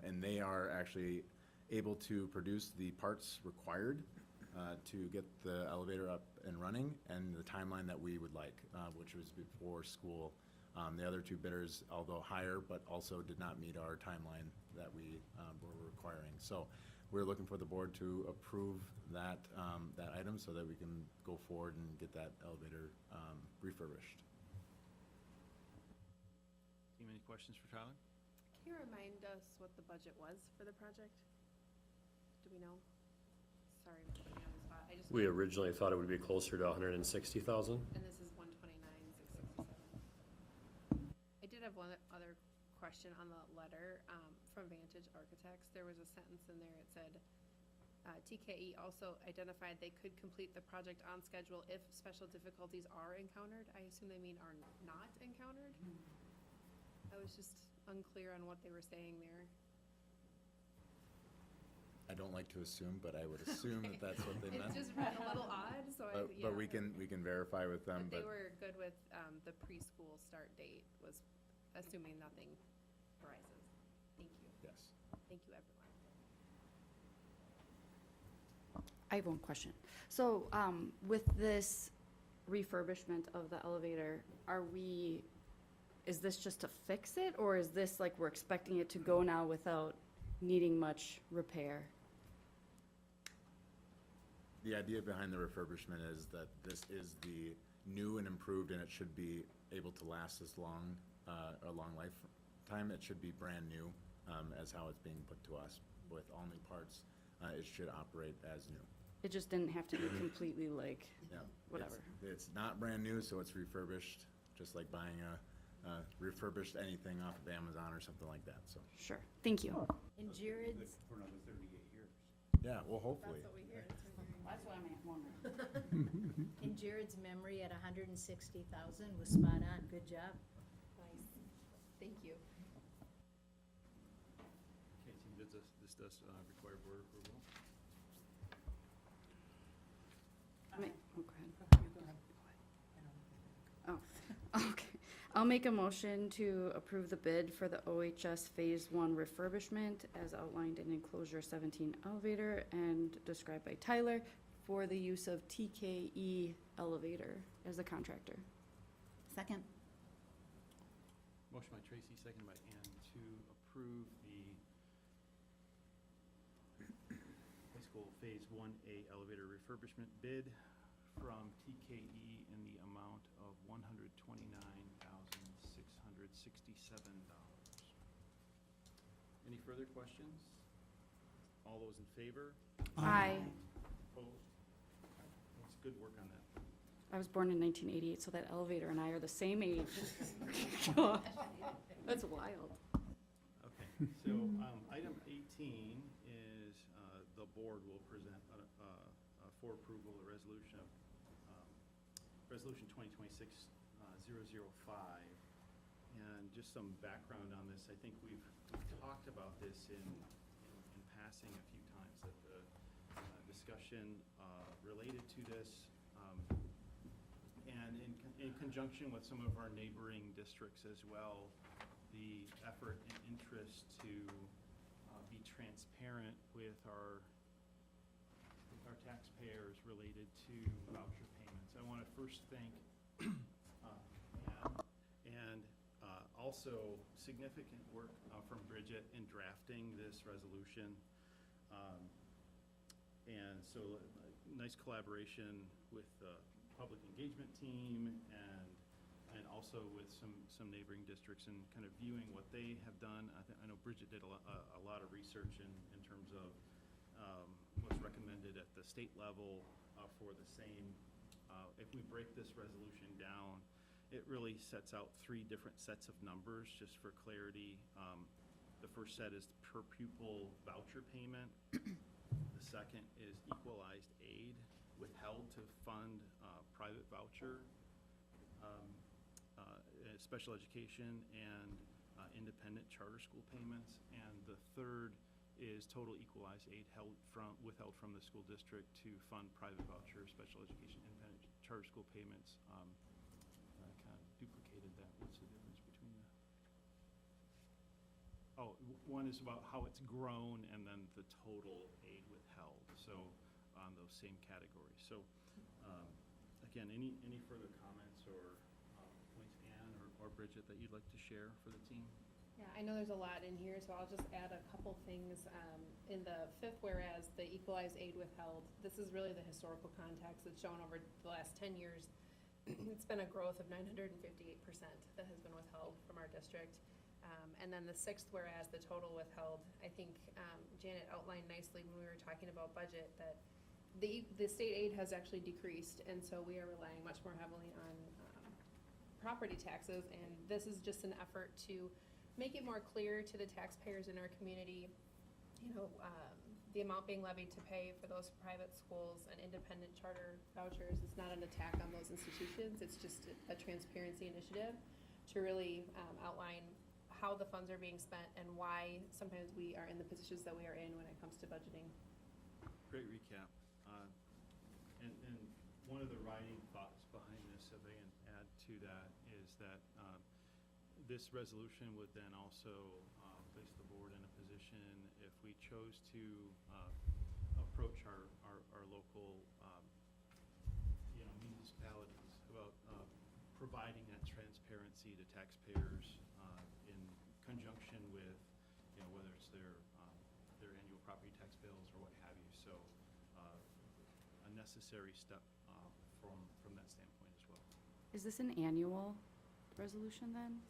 and they are actually able to produce the parts required to get the elevator up and running and the timeline that we would like, which was before school. The other two bidders, although higher, but also did not meet our timeline that we were requiring. So we're looking for the board to approve that that item so that we can go forward and get that elevator refurbished. Team, any questions for Tyler? Can you remind us what the budget was for the project? Do we know? Sorry, I'm putting you on the spot. We originally thought it would be closer to 160,000. And this is 129,667. I did have one other question on the letter from Vantage Architects. There was a sentence in there. It said, TKE also identified they could complete the project on schedule if special difficulties are encountered. I assume they mean are not encountered? I was just unclear on what they were saying there. I don't like to assume, but I would assume that that's what they meant. It just read a little odd, so But we can verify with them. But they were good with the preschool start date, was assuming nothing arises. Thank you. Yes. Thank you, everyone. I have one question. So with this refurbishment of the elevator, is this just to fix it, or is this like we're expecting it to go now without needing much repair? The idea behind the refurbishment is that this is the new and improved, and it should be able to last as long, a long lifetime. It should be brand new as how it's being put to us. With all new parts, it should operate as new. It just didn't have to be completely like, Yeah, whatever. It's not brand new, so it's refurbished, just like buying a refurbished anything off of Amazon or something like that, so. Sure, thank you. In Jared's, For another 38 years. Yeah, well, hopefully. That's what we hear. That's what I'm wondering. in Jared's memory at 160,000 was spot on. Good job. Nice. Thank you. Okay, team, this does require board approval. Oh, go ahead. I'll make a motion to approve the bid for the OHS Phase 1 refurbishment as outlined in enclosure 17 elevator and described by Tyler for the use of TKE elevator as the contractor. Second. Motion by Tracy, seconded by Ann to approve the high school Phase 1A elevator refurbishment bid from TKE in the amount of $129,667. Any further questions? All those in favor? Aye. Opposed? That's good work on that. I was born in 1988, so that elevator and I are the same age. That's wild. Okay, so item 18 is the board will present for approval a resolution, Resolution 2026-005. And just some background on this, I think we've talked about this in passing a few times, that the discussion related to this, and in conjunction with some of our neighboring districts as well, the effort and interest to be transparent with our taxpayers related to voucher payments. I want to first thank Ann, and also significant work from Bridget in drafting this resolution. And so nice collaboration with the public engagement team and also with some neighboring districts and kind of viewing what they have done. I know Bridget did a lot of research in terms of what's recommended at the state level for the same. If we break this resolution down, it really sets out 3 different sets of numbers just for clarity. The first set is per pupil voucher payment. The second is equalized aid withheld to fund private voucher, special education, and independent charter school payments. And the third is total equalized aid withheld from the school district to fund private voucher, special education, independent charter school payments. I kind of duplicated that. What's the difference between the? Oh, one is about how it's grown, and then the total aid withheld. So on those same categories. So again, any further comments or points, Ann or Bridget, that you'd like to share for the team? Yeah, I know there's a lot in here, so I'll just add a couple things. In the 5th whereas, the equalized aid withheld, this is really the historical context that's shown over the last 10 years. It's been a growth of 958% that has been withheld from our district. And then the 6th whereas, the total withheld, I think Janet outlined nicely when we were talking about budget that the state aid has actually decreased, and so we are relying much more heavily on property taxes, and this is just an effort to make it more clear to the taxpayers in our community, the amount being levied to pay for those private schools and independent charter vouchers. It's not an attack on those institutions, it's just a transparency initiative to really outline how the funds are being spent and why sometimes we are in the positions that we are in when it comes to budgeting. Great recap. And one of the writing thoughts behind this, if I can add to that, is that this resolution would then also place the board in a position, if we chose to approach our local municipalities about providing that transparency to taxpayers in conjunction with whether it's their annual property tax bills or what have you. So a necessary step from that standpoint as well. Is this an annual resolution then?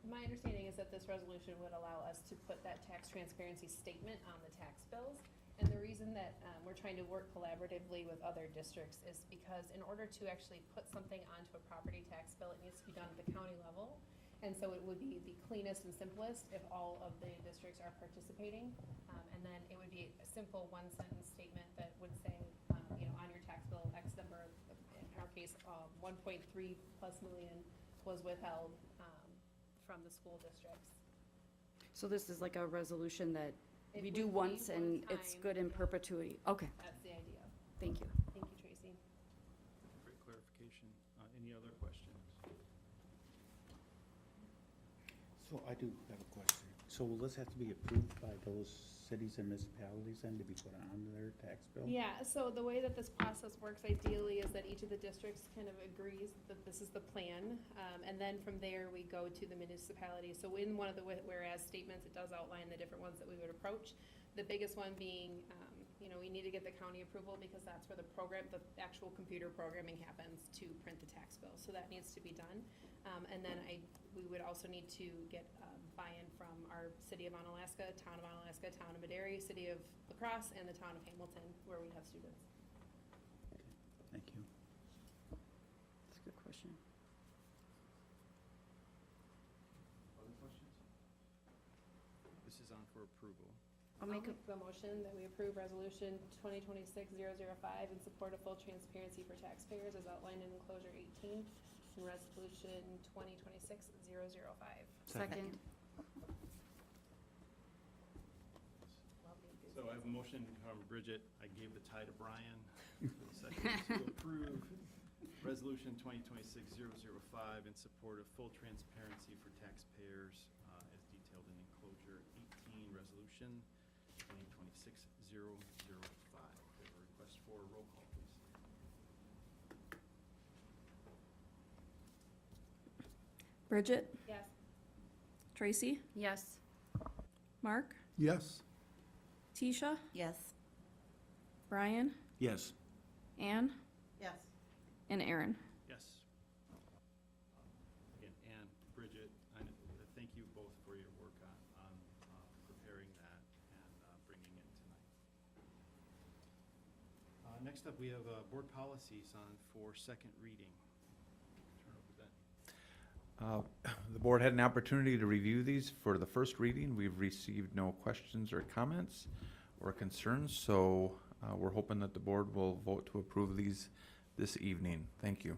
My understanding is that this resolution would allow us to put that tax transparency statement on the tax bills. And the reason that we're trying to work collaboratively with other districts is because in order to actually put something onto a property tax bill, it needs to be done at the county level. And so it would be the cleanest and simplest if all of the districts are participating. And then it would be a simple 1-sentence statement that would say, on your tax bill, X number, in our case, 1.3+ million was withheld from the school districts. So this is like a resolution that It we do would be once and one it's time, good in yeah. perpetuity? Okay, That's the idea. thank you. Thank you, Tracy. Great clarification. So I do have a question. So will this have to be approved by those cities and municipalities then to be put on their tax bill? Yeah, so the way that this process works ideally is that each of the districts kind of agrees that this is the plan. And then from there, we go to the municipality. So in one of the whereas statements, it does outline the different ones that we would approach. The biggest one being, we need to get the county approval because that's where the actual computer programming happens to print the tax bill. So that needs to be done. And then we would also need to get buy-in from our city of Onalaska, town of Onalaska, town of Madera, city of La Crosse, and the town of Hamilton, where we have students. Thank you. That's a good question. Other questions? This is on for approval. I'll make the motion that we approve resolution 2026-005 in support of full transparency for taxpayers as outlined in enclosure 18 and resolution 2026-005. Second. So I have a motion from Bridget. I gave the tie to Brian. Second to approve resolution 2026-005 in support of full transparency for taxpayers as detailed in enclosure 18, resolution 2026-005. We have a request for a roll call, please. Bridget, Yes. Tracy, Yes. Mark, Yes. Tisha, Yes. Brian, Yes. Ann, Yes. and Aaron. Yes. Again, Ann, Bridget, thank you both for your work on preparing that and bringing it tonight. Next up, we have board policies on for second reading. Turn over to Ben. The board had an opportunity to review these for the first reading. We've received no questions or comments or concerns, so we're hoping that the board will vote to approve these this evening. Thank you.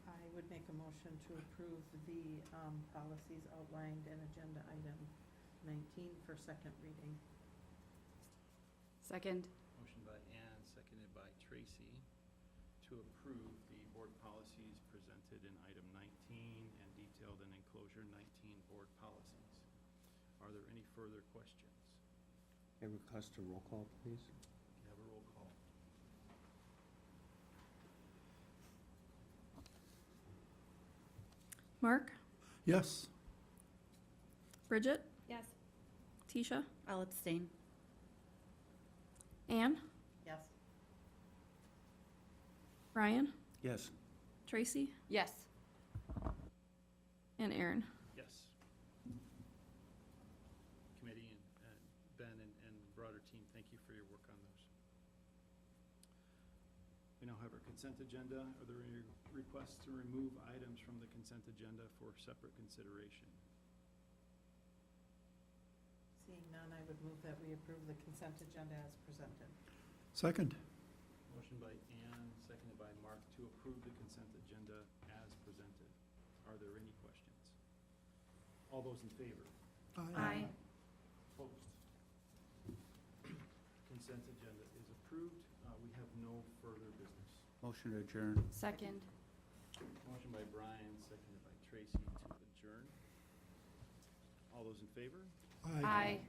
I would make a motion to approve the policies outlined in agenda item 19 for second reading. Second. Motion by Ann, seconded by Tracy, to approve the board policies presented in item 19 and detailed in enclosure 19 board policies. Are there any further questions? A request to roll call, please. Have a roll call. Mark, Yes. Bridget, Yes. Tisha, I'll abstain. Ann, Yes. Brian, Yes. Tracy, Yes. and Aaron. Yes. Committee and Ben and broader team, thank you for your work on those. We now have our consent agenda. Are there any requests to remove items from the consent agenda for separate consideration? Seeing none, I would move that we approve the consent agenda as presented. Second. Motion by Ann, seconded by Mark, to approve the consent agenda as presented. Are there any questions? All those in favor? Aye. Opposed? Consent agenda is approved. We have no further business. Motion to adjourn. Second. Motion by Brian, seconded by Tracy to adjourn. All those in favor? Aye.